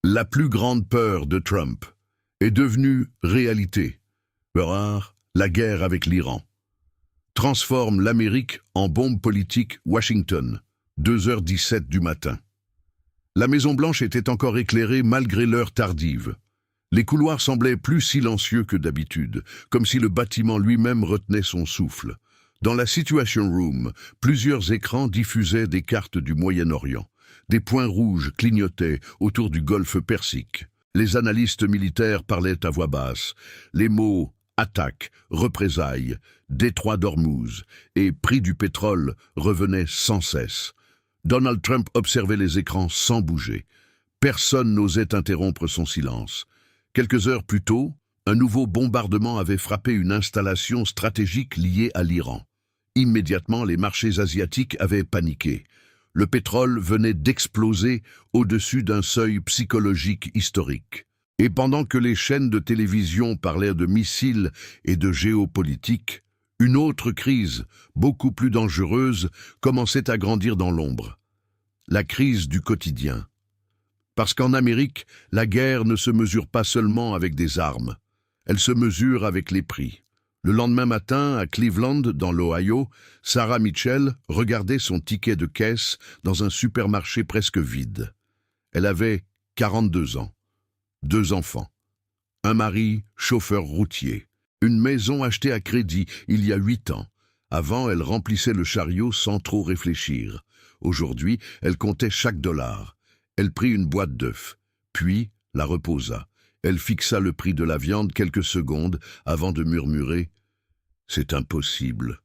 La plus grande peur de Trump est devenue réalité. La guerre avec l'Iran transforme l'Amérique en bombe politique. Washington, 2h17 du matin. La Maison-Blanche était encore éclairée malgré l'heure tardive. Les couloirs semblaient plus silencieux que d'habitude, comme si le bâtiment lui-même retenait son souffle. Dans la Situation Room, plusieurs écrans diffusaient des cartes du Moyen-Orient. Des points rouges clignotaient autour du golfe Persique. Les analystes militaires parlaient à voix basse. Les mots « attaque »,« représailles »,« détroit d'Ormuz » et « prix du pétrole » revenaient sans cesse. Donald Trump observait les écrans sans bouger. Personne n'osait interrompre son silence. Quelques heures plus tôt, un nouveau bombardement avait frappé une installation stratégique liée à l'Iran. Immédiatement, les marchés asiatiques avaient paniqué. Le pétrole venait d'exploser au-dessus d'un seuil psychologique historique. Et pendant que les chaînes de télévision parlaient de missiles et de géopolitique, une autre crise, beaucoup plus dangereuse, commençait à grandir dans l'ombre. La crise du quotidien. Parce qu'en Amérique, la guerre ne se mesure pas seulement avec des armes, elle se mesure avec les prix. Le lendemain matin, à Cleveland, dans l'Ohio, Sarah Mitchell regardait son ticket de caisse dans un supermarché presque vide. Elle avait 42 ans, 2 enfants, un mari chauffeur routier, une maison achetée à crédit il y a 8 ans. Avant, elle remplissait le chariot sans trop réfléchir. Aujourd'hui, elle comptait chaque dollar. Elle prit une boîte d'œufs, puis la reposa. Elle fixa le prix de la viande quelques secondes avant de murmurer « C'est impossible ».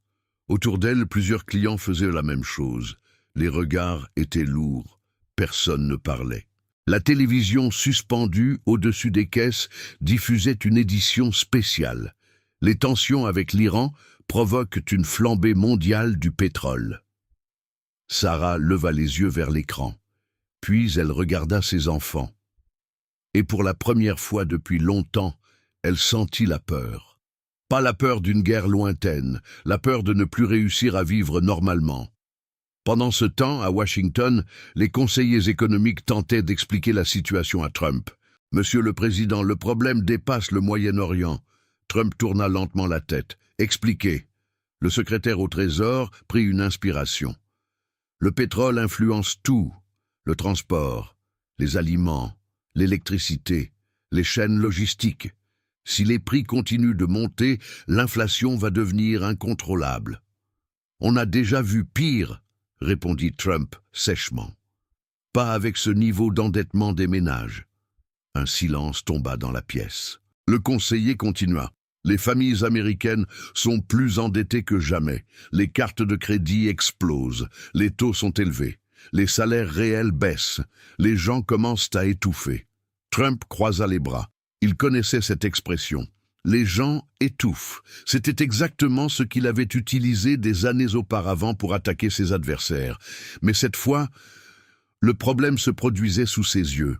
Autour d'elle, plusieurs clients faisaient la même chose. Les regards étaient lourds. Personne ne parlait. La télévision suspendue au-dessus des caisses diffusait une édition spéciale. Les tensions avec l'Iran provoquent une flambée mondiale du pétrole. Sarah leva les yeux vers l'écran. Puis elle regarda ses enfants. Et pour la première fois depuis longtemps, elle sentit la peur. Pas la peur d'une guerre lointaine, la peur de ne plus réussir à vivre normalement. Pendant ce temps, à Washington, les conseillers économiques tentaient d'expliquer la situation à Trump. « Monsieur le Président, le problème dépasse le Moyen-Orient. » Trump tourna lentement la tête. « Expliquez. » Le secrétaire au Trésor prit une inspiration. « Le pétrole influence tout. Le transport, les aliments, l'électricité, les chaînes logistiques. Si les prix continuent de monter, l'inflation va devenir incontrôlable. »« On a déjà vu pire, » répondit Trump sèchement. « Pas avec ce niveau d'endettement des ménages. » Un silence tomba dans la pièce. Le conseiller continua. « Les familles américaines sont plus endettées que jamais. Les cartes de crédit explosent. Les taux sont élevés. Les salaires réels baissent. Les gens commencent à étouffer. » Trump croisa les bras. Il connaissait cette expression. Les gens étouffent. C'était exactement ce qu'il avait utilisé des années auparavant pour attaquer ses adversaires. Mais cette fois, le problème se produisait sous ses yeux.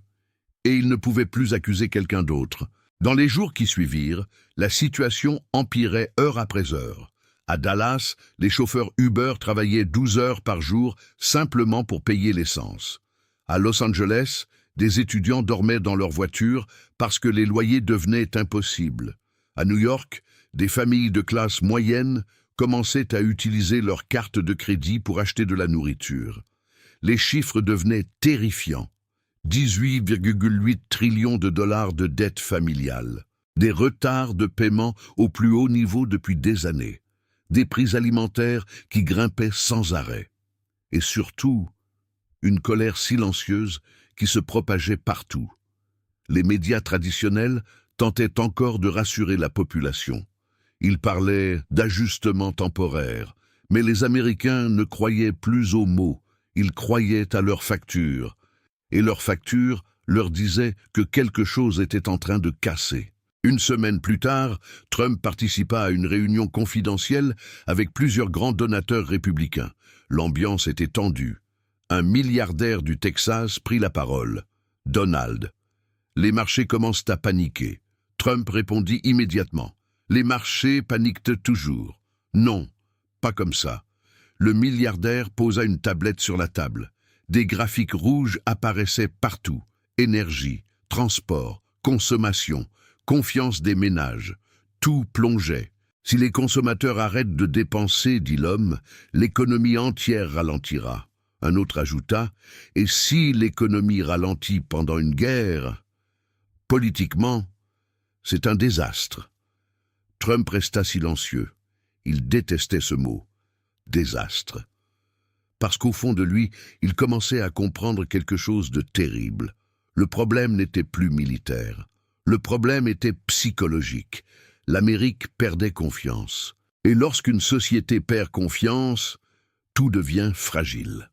Et il ne pouvait plus accuser quelqu'un d'autre. Dans les jours qui suivirent, la situation empirait heure après heure. À Dallas, les chauffeurs Uber travaillaient 12 heures par jour simplement pour payer l'essence. À Los Angeles, des étudiants dormaient dans leur voiture parce que les loyers devenaient impossibles. À New York, des familles de classe moyenne commençaient à utiliser leurs cartes de crédit pour acheter de la nourriture. Les chiffres devenaient terrifiants. 18,8 trillions de dollars de dettes familiales. Des retards de paiement au plus haut niveau depuis des années. Des prix alimentaires qui grimpaient sans arrêt. Et surtout, une colère silencieuse qui se propageait partout. Les médias traditionnels tentaient encore de rassurer la population. Ils parlaient d'ajustement temporaire, mais les Américains ne croyaient plus aux mots, ils croyaient à leurs factures. Et leurs factures leur disaient que quelque chose était en train de casser. Une semaine plus tard, Trump participa à une réunion confidentielle avec plusieurs grands donateurs républicains. L'ambiance était tendue. Un milliardaire du Texas prit la parole. Donald. Les marchés commencent à paniquer. Trump répondit immédiatement. Les marchés paniquent toujours. Non, pas comme ça. Le milliardaire posa une tablette sur la table. Des graphiques rouges apparaissaient partout. Énergie, transport, consommation, confiance des ménages. Tout plongeait. Si les consommateurs arrêtent de dépenser, dit l'homme, l'économie entière ralentira. Un autre ajouta, et si l'économie ralentit pendant une guerre, politiquement, c'est un désastre. Trump resta silencieux. Il détestait ce mot, désastre. Parce qu'au fond de lui, il commençait à comprendre quelque chose de terrible. Le problème n'était plus militaire. Le problème était psychologique. L'Amérique perdait confiance. Et lorsqu'une société perd confiance, tout devient fragile.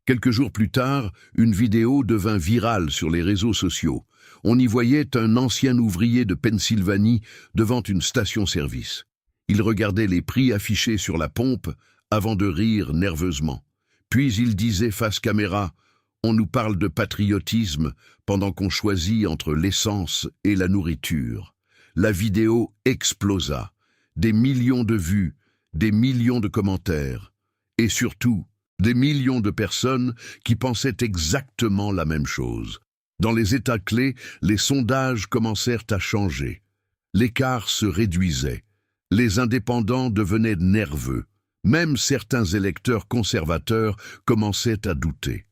Quelques jours plus tard, une vidéo devint virale sur les réseaux sociaux. On y voyait un ancien ouvrier de Pennsylvanie devant une station-service. Il regardait les prix affichés sur la pompe avant de rire nerveusement. Puis il disait face caméra « On nous parle de patriotisme pendant qu'on choisit entre l'essence et la nourriture ». La vidéo explosa. Des millions de vues, des millions de commentaires. Et surtout, des millions de personnes qui pensaient exactement la même chose. Dans les États clés, les sondages commencèrent à changer. L'écart se réduisait. Les indépendants devenaient nerveux. Même certains électeurs conservateurs commençaient à douter.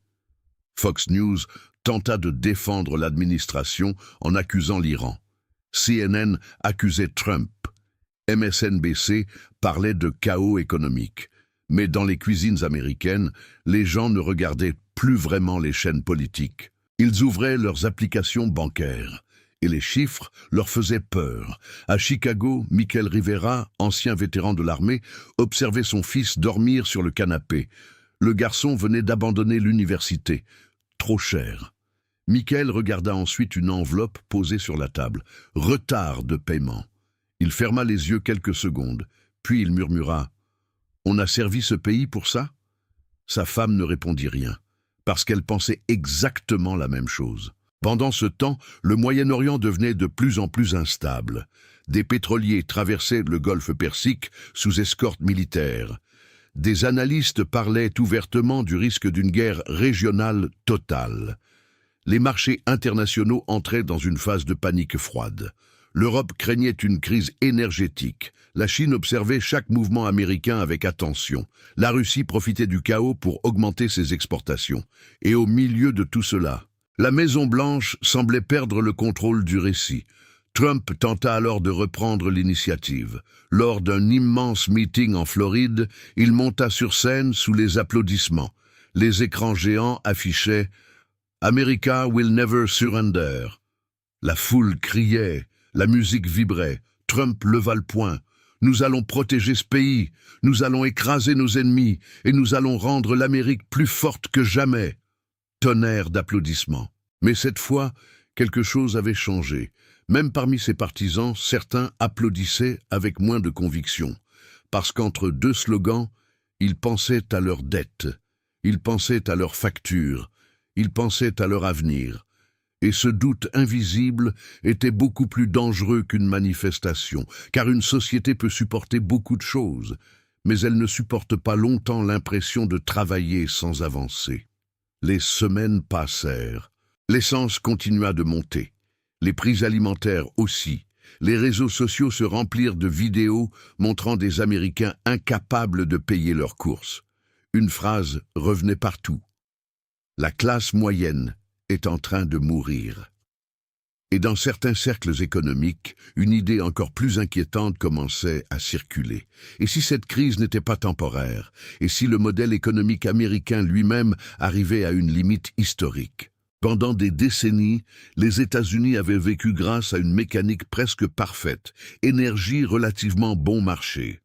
Fox News tenta de défendre l'administration en accusant l'Iran. CNN accusait Trump. MSNBC parlait de chaos économique. Mais dans les cuisines américaines, les gens ne regardaient plus vraiment les chaînes politiques. Ils ouvraient leurs applications bancaires. Et les chiffres leur faisaient peur. À Chicago, Michael Rivera, ancien vétéran de l'armée, observait son fils dormir sur le canapé. Le garçon venait d'abandonner l'université. Trop cher. Michael regarda ensuite une enveloppe posée sur la table. Retard de paiement. Il ferma les yeux quelques secondes. Puis il murmura « On a servi ce pays pour ça ?» Sa femme ne répondit rien, parce qu'elle pensait exactement la même chose. Pendant ce temps, le Moyen-Orient devenait de plus en plus instable. Des pétroliers traversaient le golfe Persique sous escorte militaire. Des analystes parlaient ouvertement du risque d'une guerre régionale totale. Les marchés internationaux entraient dans une phase de panique froide. L'Europe craignait une crise énergétique. La Chine observait chaque mouvement américain avec attention. La Russie profitait du chaos pour augmenter ses exportations. Et au milieu de tout cela, la Maison-Blanche semblait perdre le contrôle du récit. Trump tenta alors de reprendre l'initiative. Lors d'un immense meeting en Floride, il monta sur scène sous les applaudissements. Les écrans géants affichaient « America will never surrender ». La foule criait, la musique vibrait. Trump leva le poing. « Nous allons protéger ce pays, nous allons écraser nos ennemis et nous allons rendre l'Amérique plus forte que jamais ». Tonnerre d'applaudissements. Mais cette fois, quelque chose avait changé. Même parmi ses partisans, certains applaudissaient avec moins de conviction. Parce qu'entre deux slogans, ils pensaient à leurs dettes, ils pensaient à leurs factures, ils pensaient à leur avenir. Et ce doute invisible était beaucoup plus dangereux qu'une manifestation, car une société peut supporter beaucoup de choses, mais elle ne supporte pas longtemps l'impression de travailler sans avancer. Les semaines passèrent. L'essence continua de monter. Les prix alimentaires aussi. Les réseaux sociaux se remplirent de vidéos montrant des Américains incapables de payer leurs courses. Une phrase revenait partout. La classe moyenne est en train de mourir. Et dans certains cercles économiques, une idée encore plus inquiétante commençait à circuler. Et si cette crise n'était pas temporaire? Et si le modèle économique américain lui-même arrivait à une limite historique? Pendant des décennies, les États-Unis avaient vécu grâce à une mécanique presque parfaite, énergie relativement bon marché,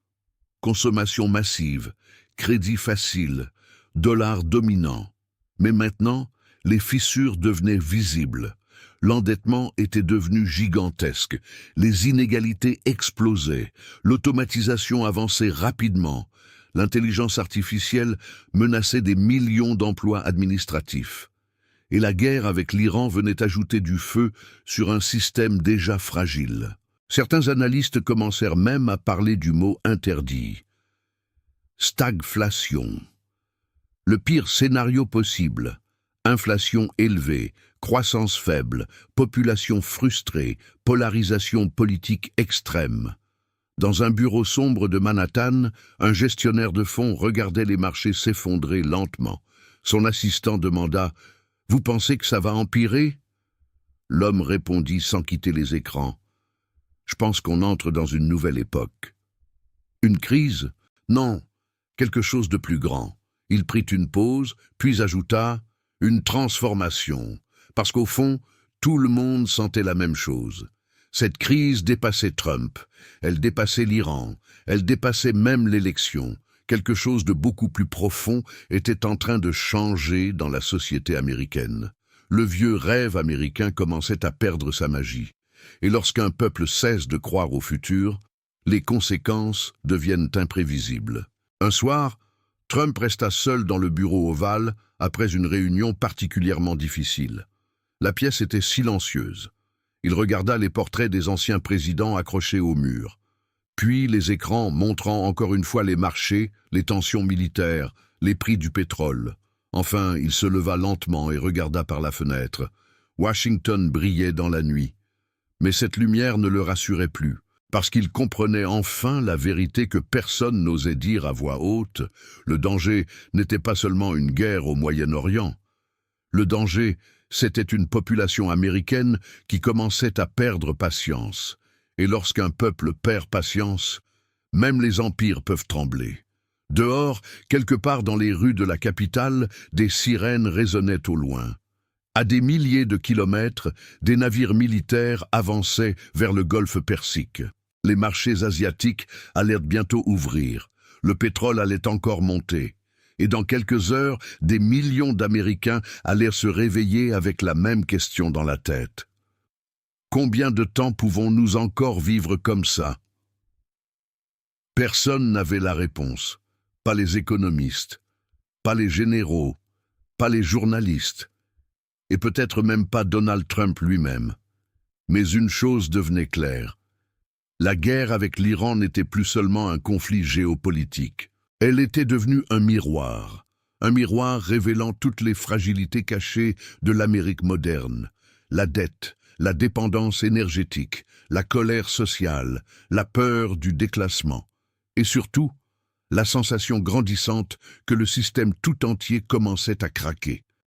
consommation massive, crédit facile, dollar dominant. Mais maintenant, les fissures devenaient visibles. L'endettement était devenu gigantesque, les inégalités explosaient, l'automatisation avançait rapidement, l'intelligence artificielle menaçait des millions d'emplois administratifs. Et la guerre avec l'Iran venait ajouter du feu sur un système déjà fragile. Certains analystes commencèrent même à parler du mot interdit. Stagflation. Le pire scénario possible. Inflation élevée, Croissance faible, population frustrée, polarisation politique extrême. Dans un bureau sombre de Manhattan, un gestionnaire de fonds regardait les marchés s'effondrer lentement. Son assistant demanda « Vous pensez que ça va empirer ?» L'homme répondit sans quitter les écrans « Je pense qu'on entre dans une nouvelle époque. » Une crise? Non, quelque chose de plus grand. Il prit une pause, puis ajouta « Une transformation ». Parce qu'au fond, tout le monde sentait la même chose. Cette crise dépassait Trump, elle dépassait l'Iran, elle dépassait même l'élection. Quelque chose de beaucoup plus profond était en train de changer dans la société américaine. Le vieux rêve américain commençait à perdre sa magie. Et lorsqu'un peuple cesse de croire au futur, les conséquences deviennent imprévisibles. Un soir, Trump resta seul dans le bureau ovale après une réunion particulièrement difficile. La pièce était silencieuse. Il regarda les portraits des anciens présidents accrochés au mur. Puis les écrans montrant encore une fois les marchés, les tensions militaires, les prix du pétrole. Enfin, il se leva lentement et regarda par la fenêtre. Washington brillait dans la nuit. Mais cette lumière ne le rassurait plus, parce qu'il comprenait enfin la vérité que personne n'osait dire à voix haute. Le danger n'était pas seulement une guerre au Moyen-Orient. Le danger, c'était une population américaine qui commençait à perdre patience. Et lorsqu'un peuple perd patience, même les empires peuvent trembler. Dehors, quelque part dans les rues de la capitale, des sirènes résonnaient au loin. À des milliers de kilomètres, des navires militaires avançaient vers le golfe Persique. Les marchés asiatiques allaient bientôt ouvrir. Le pétrole allait encore monter. Et dans quelques heures, des millions d'Américains allèrent se réveiller avec la même question dans la tête. Combien de temps pouvons-nous encore vivre comme ça? Personne n'avait la réponse. Pas les économistes, pas les généraux, pas les journalistes, et peut-être même pas Donald Trump lui-même. Mais une chose devenait claire. La guerre avec l'Iran n'était plus seulement un conflit géopolitique. Elle était devenue un miroir révélant toutes les fragilités cachées de l'Amérique moderne. La dette, la dépendance énergétique, la colère sociale, la peur du déclassement. Et surtout, la sensation grandissante que le système tout entier commençait à craquer.